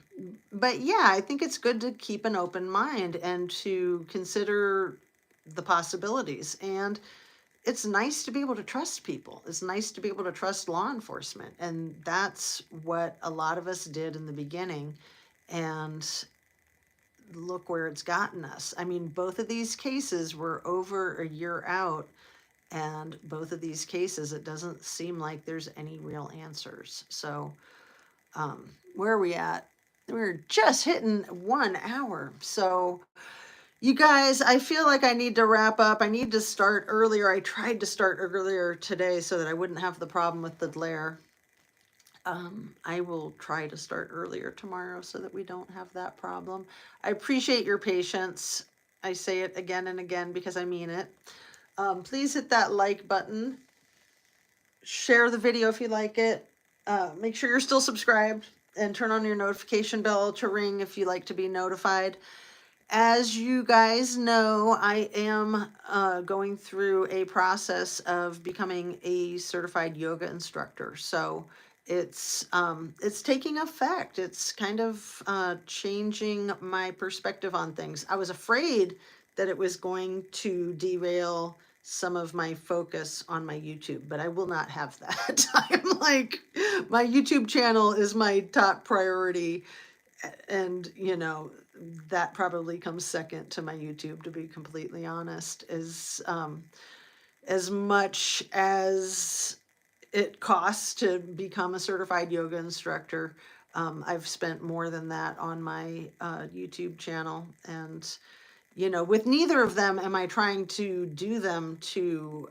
but yeah, I think it's good to keep an open mind and to consider the possibilities. And it's nice to be able to trust people. It's nice to be able to trust law enforcement. And that's what a lot of us did in the beginning. And look where it's gotten us. I mean, both of these cases were over a year out. And both of these cases, it doesn't seem like there's any real answers. So, where are we at? We're just hitting 1 hour. So, you guys, I feel like I need to wrap up. I need to start earlier. I tried to start earlier today so that I wouldn't have the problem with the glare. I will try to start earlier tomorrow so that we don't have that problem. I appreciate your patience. I say it again and again because I mean it. Please hit that like button. Share the video if you like it. Make sure you're still subscribed and turn on your notification bell to ring if you like to be notified. As you guys know, I am going through a process of becoming a certified yoga instructor. So it's taking effect. It's kind of changing my perspective on things. I was afraid that it was going to derail some of my focus on my YouTube, but I will not have that. I'm like, my YouTube channel is my top priority, and that probably comes second to my YouTube, to be completely honest. Is as much as it costs to become a certified yoga instructor, I've spent more than that on my YouTube channel. And with neither of them am I trying to do them to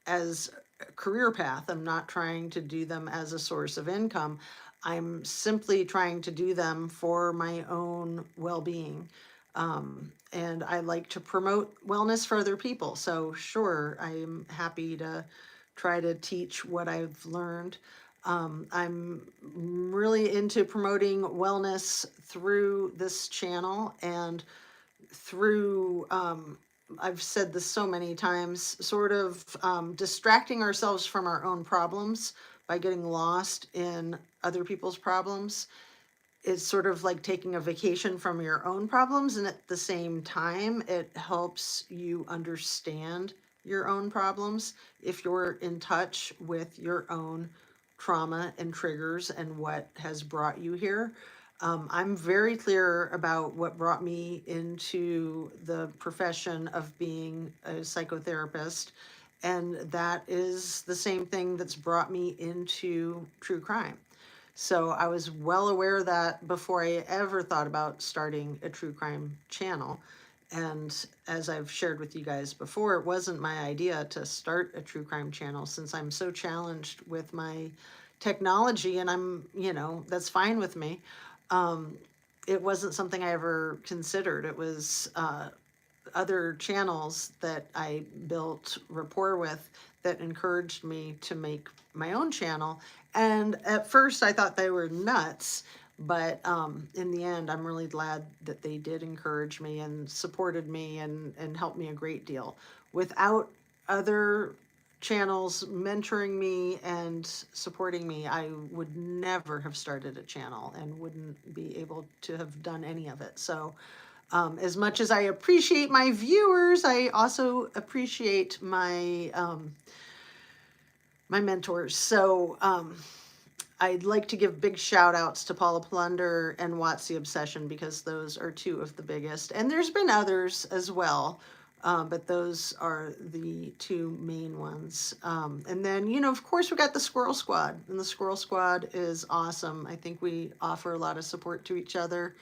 as a career path. I'm not trying to do them as a source of income. I'm simply trying to do them for my own well-being. And I like to promote wellness for other people. So sure, I'm happy to try to teach what I've learned. I'm really into promoting wellness through this channel and through I've said this so many times, sort of distracting ourselves from our own problems by getting lost in other people's problems. It's sort of like taking a vacation from your own problems, and at the same time, it helps you understand your own problems if you're in touch with your own trauma and triggers and what has brought you here. I'm very clear about what brought me into the profession of being a psychotherapist, and that is the same thing that's brought me into true crime. So I was well aware of that before I ever thought about starting a true crime channel. And as I've shared with you guys before, it wasn't my idea to start a true crime channel since I'm so challenged with my technology, and that's fine with me. It wasn't something I ever considered. It was other channels that I built rapport with that encouraged me to make my own channel. And at first I thought they were nuts, but in the end, I'm really glad that they did encourage me and supported me and helped me a great deal. Without other channels mentoring me and supporting me, I would never have started a channel and wouldn't be able to have done any of it. So as much as I appreciate my viewers, I also appreciate my my mentors. So I'd like to give big shout outs to Paula Plunder and Watsy Obsession, because those are two of the biggest. And there's been others as well, but those are the two main ones. And then, of course, we got the Squirrel Squad, and the Squirrel Squad is awesome. I think we offer a lot of support to each other.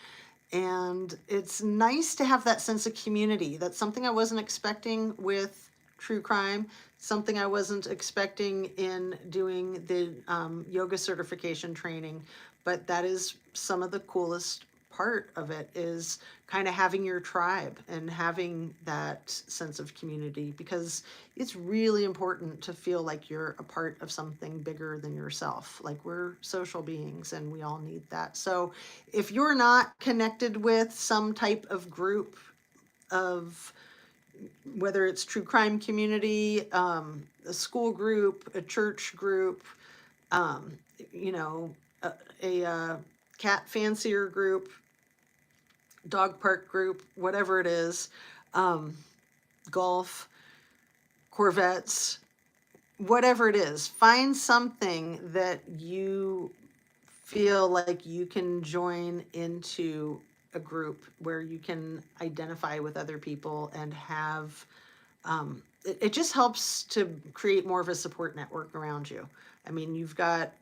And it's nice to have that sense of community. That's something I wasn't expecting with true crime, something I wasn't expecting in doing the yoga certification training. But that is some of the coolest part of it, is kind of having your tribe and having that sense of community, because it's really important to feel like you're a part of something bigger than yourself. Like, we're social beings and we all need that. So if you're not connected with some type of group of, whether it's true crime community, a school group, a church group, um, a cat fancier group, dog park group, whatever it is, golf, Corvettes, whatever it is, find something that you feel like you can join into a group where you can identify with other people and have, it just helps to create more of a support network around you. I mean, you've got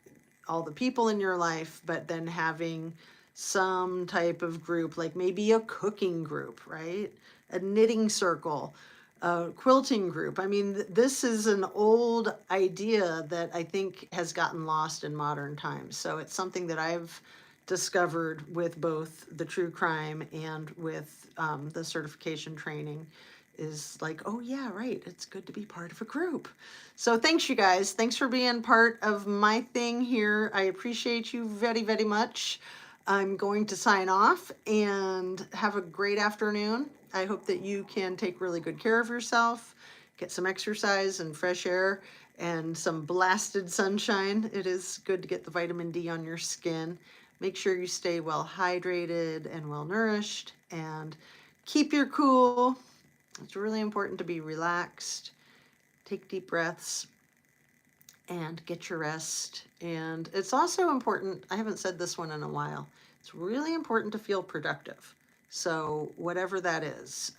all the people in your life, but then having some type of group, like maybe a cooking group, right? A knitting circle, a quilting group. I mean, this is an old idea that I think has gotten lost in modern times. So it's something that I've discovered with both the true crime and with the certification training, is like, oh yeah, right, it's good to be part of a group. So thanks, you guys. Thanks for being part of my thing here. I appreciate you very, very much. I'm going to sign off and have a great afternoon. I hope that you can take really good care of yourself, get some exercise and fresh air and some blasted sunshine. It is good to get the vitamin D on your skin. Make sure you stay well hydrated and well nourished, and keep your cool. It's really important to be relaxed, take deep breaths, and get your rest. And it's also important, I haven't said this one in a while, it's really important to feel productive. So whatever that is,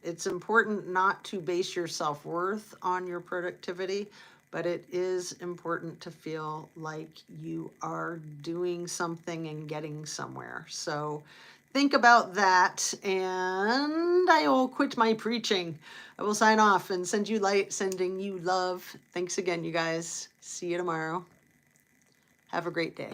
it's important not to base your self-worth on your productivity, but it is important to feel like you are doing something and getting somewhere. So think about that, and I will quit my preaching. I will sign off and send you light, sending you love. Thanks again, you guys. See you tomorrow. Have a great day.